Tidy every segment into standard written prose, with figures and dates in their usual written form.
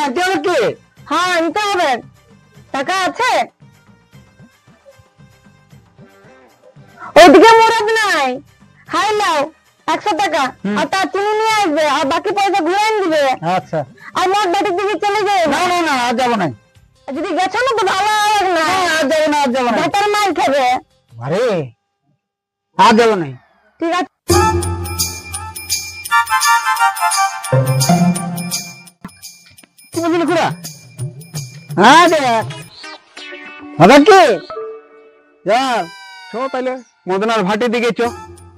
আনতে হবে কি? হ্যাঁ আনতে হবে। টাকা আছে? ওইদিকে মুরদ নাই। হাই নাও 100 টাকা আর তার চিনি নিয়ে আসবে আর বাকি পয়সা ঘুরে এনে দিবে। আচ্ছা আর মোট বাড়ির দিকে চলে যাবে। না না না আর যাবো না। যদি গেছো না তো ভালো হবে না। আর যাবো না আর যাবো না। ভাতার মাল খাবে। আরে আর যাবো না। ঠিক আছে। কি বললি খুড়া? হ্যাঁ দেখ হবে কি? চল চো তাহলে মদনার ভাটির দিকে চো।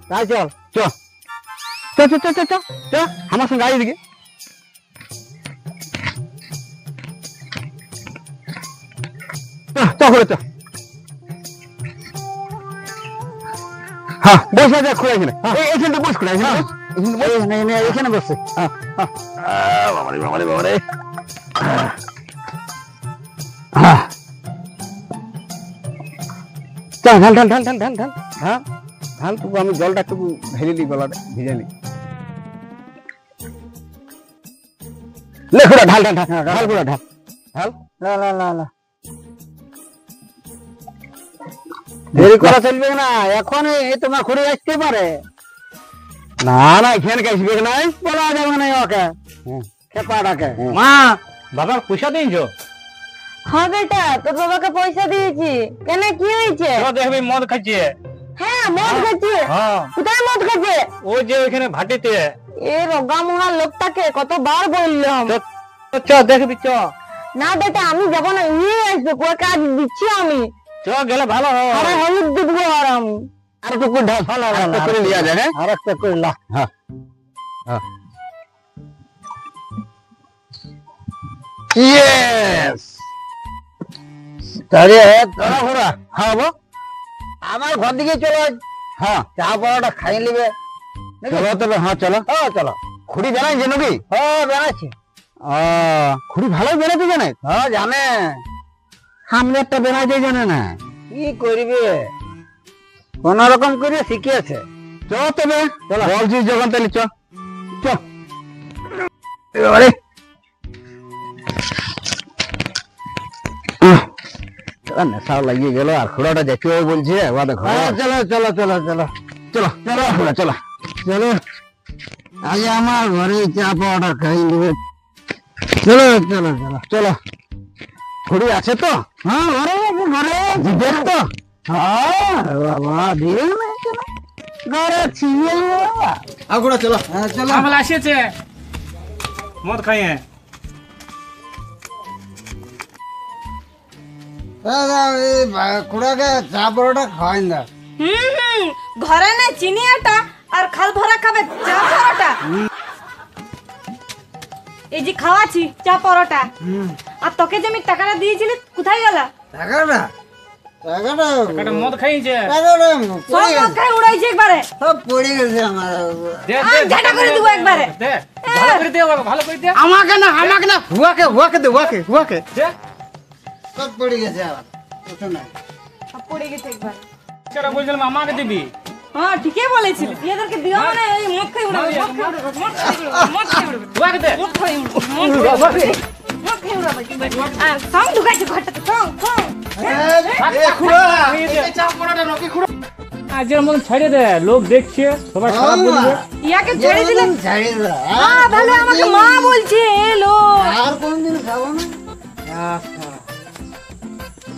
তাই চল চো চো চো চো চো চো আমার সঙ্গে গাড়ি দিকে। চো করে চো। হ্যাঁ বসে যা খুঁড়া এখানে। এইখানে বস খুঁড়া এখানে এখানে বসে। হ্যাঁ হ্যাঁ বাবারে বাবারে বাবারে। ঢাল ঢাল ঢাল ঢাল ঢাল ঢাল ঢাল ঢাল ঢাল টুকু আমি জলটা একটু ঢেলে দিই গলাটা ভিজে নি। লেখুড়া ঢাল ঢাল ঢাল ঢাল পুরা ঢাল ঢাল লা লা লা লা। দেরি করা চলবে না, এখন তোমার খুঁড়ে আসতে পারে। না না এখানে আসবে না, বলা যাবে না ওকে খেপাটাকে। মা বাবার পয়সা দিয়েছো? হ্যাঁ বেটা তোর বাবাকে পয়সা দিয়েছি। কেন কি হয়েছে? দেখবি মদ খাচ্ছে। হ্যাঁ মদ খাচ্ছে। হ্যাঁ কোথায় মদ খাচ্ছে? ওই যে ওইখানে ভাটিতে। এ রোগা মোহা লোকটাকে কতবার বললাম। চ দেখবি চ। না বেটা আমি যাবো না, নিয়ে আসবে কোয়া কাজ দিচ্ছি আমি। চ গেলে ভালো হয়। আরে হলুদ দিব আর আমি। আর টুকু ঢাল ভালো ভালো করে লিয়া যায়। হ্যাঁ আর একটা করে লা। হ্যাঁ হ্যাঁ ইয়েস। তাহলে তোরা ঘোরা হ্যাঁ বো আমার ঘর দিকে চলো। হ্যাঁ চা পাওয়াটা খাই নিবে। চলো তবে। হ্যাঁ চলো। হ্যাঁ চলো। খুঁড়ি জানাইছে নাকি? হ্যাঁ জানাইছি। খুঁড়ি ভালো বেড়াতে জানে? হ্যাঁ জানে। সামনে একটা বেড়াইতে জানে না। কি করবে কোন রকম করে শিখিয়েছে। চ তবে বলছিস যখন তাহলে চ চ। এবারে নেশাও লাগিয়ে গেল আর খুড়াটা যেতে বলছে। চলো চলো চলো চলো চলো চলো খুড়া চলো চলো। আজ আমার ঘরে চা পাওয়াটা খাই নেবে। চলো চলো চলো চলো। খুড়ি আছে তো? হ্যাঁ ঘরে আছে ঘরে। জিজ্ঞেস তো? হ্যাঁ বাবা দিয়ে ঘরে ছিয়ে বাবা। আগুড়া চলো। হ্যাঁ চলো। আমলা আসিছে মদ খাইয়ে। খুড়াকে চা পরোটা খাওয়াই না। ঘরে না চিনি আটা আর খাল ভরা খাবে চা পরোটা। এই যে খাওয়াছি চা পরোটা। আর তোকে যে আমি টাকাটা দিয়েছিলি কোথায় গেল? টাকাটা একটা মদ খাইছে। সব মদ খাই উড়াইছে একবারে। সব পড়ে গেছে আমার। দে ঝাঁটা করে দিব একবারে। দে ভালো করে দে বাবা ভালো করে দে। আমাকে না হুয়াকে দে হুয়াকে দে সব পড়ে গেছে আবার কিছু নাই। সব পড়ে গেছে একবার। সেটা বলছিলাম আমাকে দিবি। হ্যাঁ ঠিকই বলেছিস। এদেরকে দিও মানে এই মদ খাই উড়াবে মদ খাই উড়াবে মদ খাই উড়াবে ওকে দে। মদ খাই উড়াবে মদ খাই উড়াবে। আর সং ঢুকাইছে ঘরটাতে সং। আজের মতন ছেড়ে দে, লোক দেখছে সবাই খারাপ বলবে। ইয়াকে ছেড়ে দিলে তাহলে আমাকে মা বলছে এলো। আর কোনদিন খাবো না।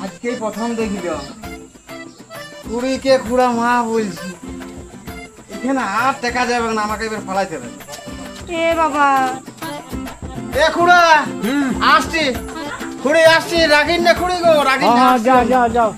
আজকেই প্রথম দেখিল কুড়িকে খুড়া মা বলছি। এখানে আর টেকা যাবে না, আমাকে এবার ফালাইতে হবে। এ বাবা এ খুড়া আসছি, খুড়ি আসছি, রাগিন না খুড়ি গো, রাগিন না। যাও যাও যাও।